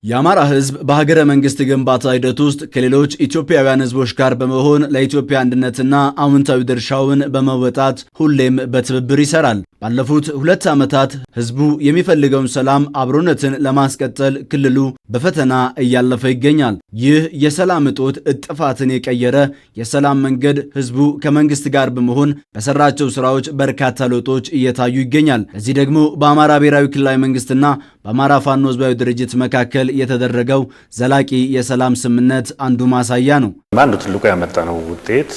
የአማራ ህዝብ በሀገረ መንግስት ግንባታ ሂደት ውስጥ ከሌሎች ኢትዮጵያውያን ህዝቦች ጋር በመሆን ለኢትዮጵያ አንድነትና አዎንታዊ ድርሻውን በመወጣት ሁሌም በትብብር ይሰራል። ባለፉት 2 ዓመታት ህዝቡ የሚፈልገውን ሰላም፣ አብሮነትን ለማስቀጠል ክልሉ በፈተና እያለፈ ይገኛል። ይህ የሰላም እጦት እጥፋትን የቀየረ የሰላም መንገድ ህዝቡ ከመንግስት ጋር በመሆን በሰራቸው ስራዎች በርካታ ለውጦች እየታዩ ይገኛል። ለዚህ ደግሞ በአማራ ብሔራዊ ክልላዊ መንግስትና በአማራ ፋኖ ህዝባዊ ድርጅት መካከል የተደረገው ዘላቂ የሰላም ስምምነት አንዱ ማሳያ ነው። አንዱ ትልቁ ያመጣነው ውጤት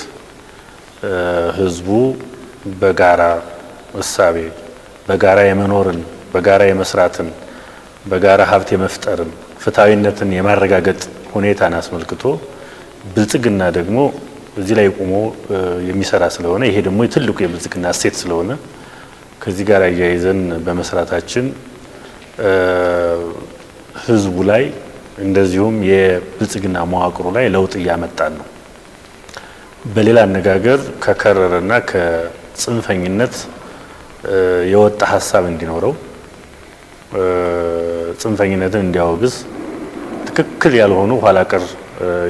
ህዝቡ በጋራ እሳቤ በጋራ የመኖርን፣ በጋራ የመስራትን፣ በጋራ ሀብት የመፍጠርን፣ ፍትሃዊነትን የማረጋገጥ ሁኔታን አስመልክቶ ብልጽግና ደግሞ እዚህ ላይ ቆሞ የሚሰራ ስለሆነ ይሄ ደግሞ ትልቁ የብልጽግና እሴት ስለሆነ ከዚህ ጋር አያይዘን በመስራታችን ህዝቡ ላይ እንደዚሁም የብልጽግና መዋቅሩ ላይ ለውጥ እያመጣን ነው። በሌላ አነጋገር ከከረረና ከጽንፈኝነት የወጣ ሐሳብ እንዲኖረው፣ ጽንፈኝነትን እንዲያወግዝ፣ ትክክል ያልሆኑ ኋላቀር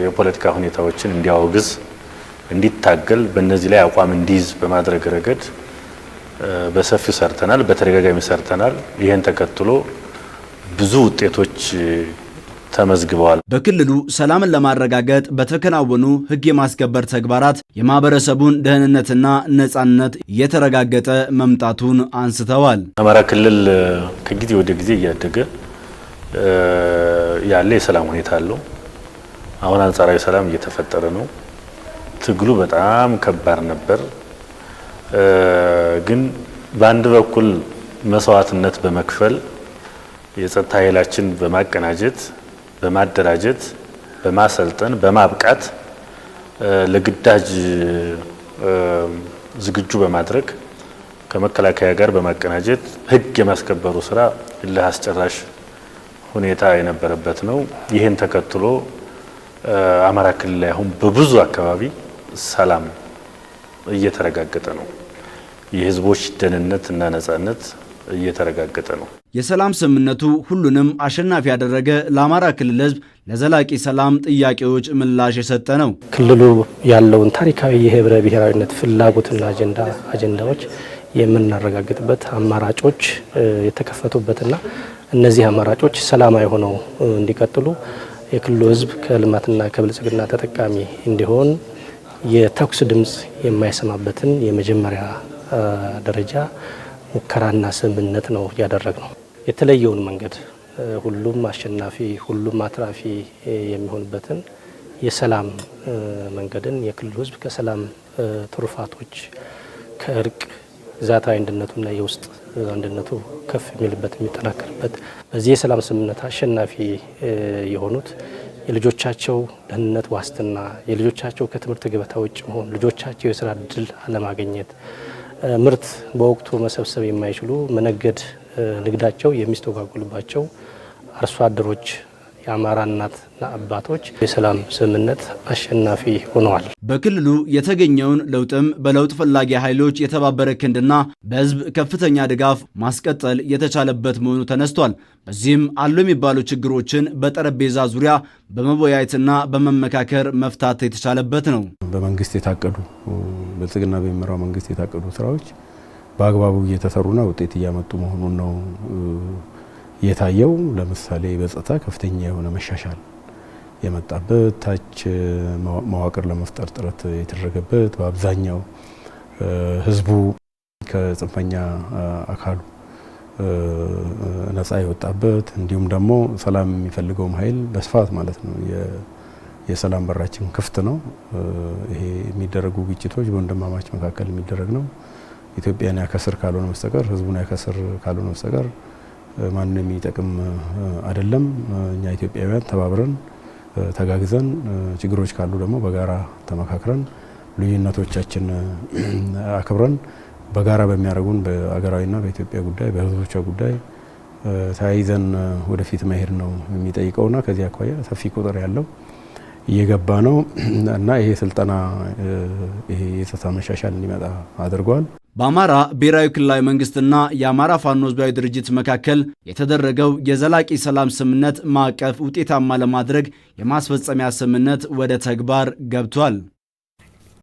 የፖለቲካ ሁኔታዎችን እንዲያወግዝ፣ እንዲታገል፣ በእነዚህ ላይ አቋም እንዲይዝ በማድረግ ረገድ በሰፊው ሰርተናል፣ በተደጋጋሚ ሰርተናል። ይሄን ተከትሎ ብዙ ውጤቶች ተመዝግበዋል። በክልሉ ሰላምን ለማረጋገጥ በተከናወኑ ህግ የማስከበር ተግባራት የማህበረሰቡን ደህንነትና ነጻነት እየተረጋገጠ መምጣቱን አንስተዋል። አማራ ክልል ከጊዜ ወደ ጊዜ እያደገ ያለ የሰላም ሁኔታ አለው። አሁን አንጻራዊ ሰላም እየተፈጠረ ነው። ትግሉ በጣም ከባድ ነበር። ግን በአንድ በኩል መስዋዕትነት በመክፈል የጸጥታ ኃይላችን በማቀናጀት፣ በማደራጀት፣ በማሰልጠን፣ በማብቃት ለግዳጅ ዝግጁ በማድረግ ከመከላከያ ጋር በማቀናጀት ህግ የማስከበሩ ስራ ለአስጨራሽ ሁኔታ የነበረበት ነው። ይህን ተከትሎ አማራ ክልል ላይ አሁን በብዙ አካባቢ ሰላም እየተረጋገጠ ነው። የህዝቦች ደህንነት እና ነጻነት እየተረጋገጠ ነው። የሰላም ስምምነቱ ሁሉንም አሸናፊ ያደረገ ለአማራ ክልል ህዝብ ለዘላቂ ሰላም ጥያቄዎች ምላሽ የሰጠ ነው። ክልሉ ያለውን ታሪካዊ የህብረ ብሔራዊነት ፍላጎትና አጀንዳዎች የምናረጋግጥበት አማራጮች የተከፈቱበትና እነዚህ አማራጮች ሰላማዊ ሆነው እንዲቀጥሉ የክልሉ ህዝብ ከልማትና ከብልጽግና ተጠቃሚ እንዲሆን የተኩስ ድምጽ የማይሰማበትን የመጀመሪያ ደረጃ ሙከራና ስምምነት ነው ያደረግነው። የተለየውን መንገድ ሁሉም አሸናፊ ሁሉም አትራፊ የሚሆንበትን የሰላም መንገድን የክልሉ ህዝብ ከሰላም ትሩፋቶች ከእርቅ ግዛታዊ አንድነቱና የውስጥ አንድነቱ ከፍ የሚልበት የሚጠናከርበት በዚህ የሰላም ስምምነት አሸናፊ የሆኑት የልጆቻቸው ደህንነት ዋስትና፣ የልጆቻቸው ከትምህርት ገበታ ውጭ መሆን፣ ልጆቻቸው የስራ እድል አለማግኘት፣ ምርት በወቅቱ መሰብሰብ የማይችሉ መነገድ ንግዳቸው የሚስተጓጉልባቸው አርሶ አደሮች፣ የአማራ እናትና አባቶች የሰላም ስምምነት አሸናፊ ሆነዋል። በክልሉ የተገኘውን ለውጥም በለውጥ ፈላጊ ኃይሎች የተባበረ ክንድና በህዝብ ከፍተኛ ድጋፍ ማስቀጠል የተቻለበት መሆኑ ተነስቷል። በዚህም አሉ የሚባሉ ችግሮችን በጠረጴዛ ዙሪያ በመወያየትና በመመካከር መፍታት የተቻለበት ነው። በመንግስት የታቀዱ ብልጽግና በሚመራው መንግስት የታቀዱ ስራዎች በአግባቡ እየተሰሩና ውጤት እያመጡ መሆኑን ነው የታየው። ለምሳሌ በጸጥታ ከፍተኛ የሆነ መሻሻል የመጣበት፣ ታች መዋቅር ለመፍጠር ጥረት የተደረገበት፣ በአብዛኛው ህዝቡ ከጽንፈኛ አካሉ ነፃ የወጣበት፣ እንዲሁም ደግሞ ሰላም የሚፈልገውም ኃይል በስፋት ማለት ነው የሰላም በራችን ክፍት ነው። ይሄ የሚደረጉ ግጭቶች በወንድማማች መካከል የሚደረግ ነው። ኢትዮጵያን ያከስር ካልሆነ በስተቀር ህዝቡን ያከስር ካልሆነ በስተቀር ማንንም የሚጠቅም አይደለም። እኛ ኢትዮጵያውያን ተባብረን ተጋግዘን ችግሮች ካሉ ደግሞ በጋራ ተመካክረን ልዩነቶቻችን አክብረን በጋራ በሚያደርጉን በአገራዊና በኢትዮጵያ ጉዳይ በህዝቦቿ ጉዳይ ተያይዘን ወደፊት መሄድ ነው የሚጠይቀውና ከዚህ አኳያ ሰፊ ቁጥር ያለው እየገባ ነው እና ይሄ ስልጠና ይሄ የጸጥታ መሻሻል እንዲመጣ አድርጓል። በአማራ ብሔራዊ ክልላዊ መንግስትና የአማራ ፋኖ ህዝባዊ ድርጅት መካከል የተደረገው የዘላቂ ሰላም ስምምነት ማዕቀፍ ውጤታማ ለማድረግ የማስፈጸሚያ ስምምነት ወደ ተግባር ገብቷል።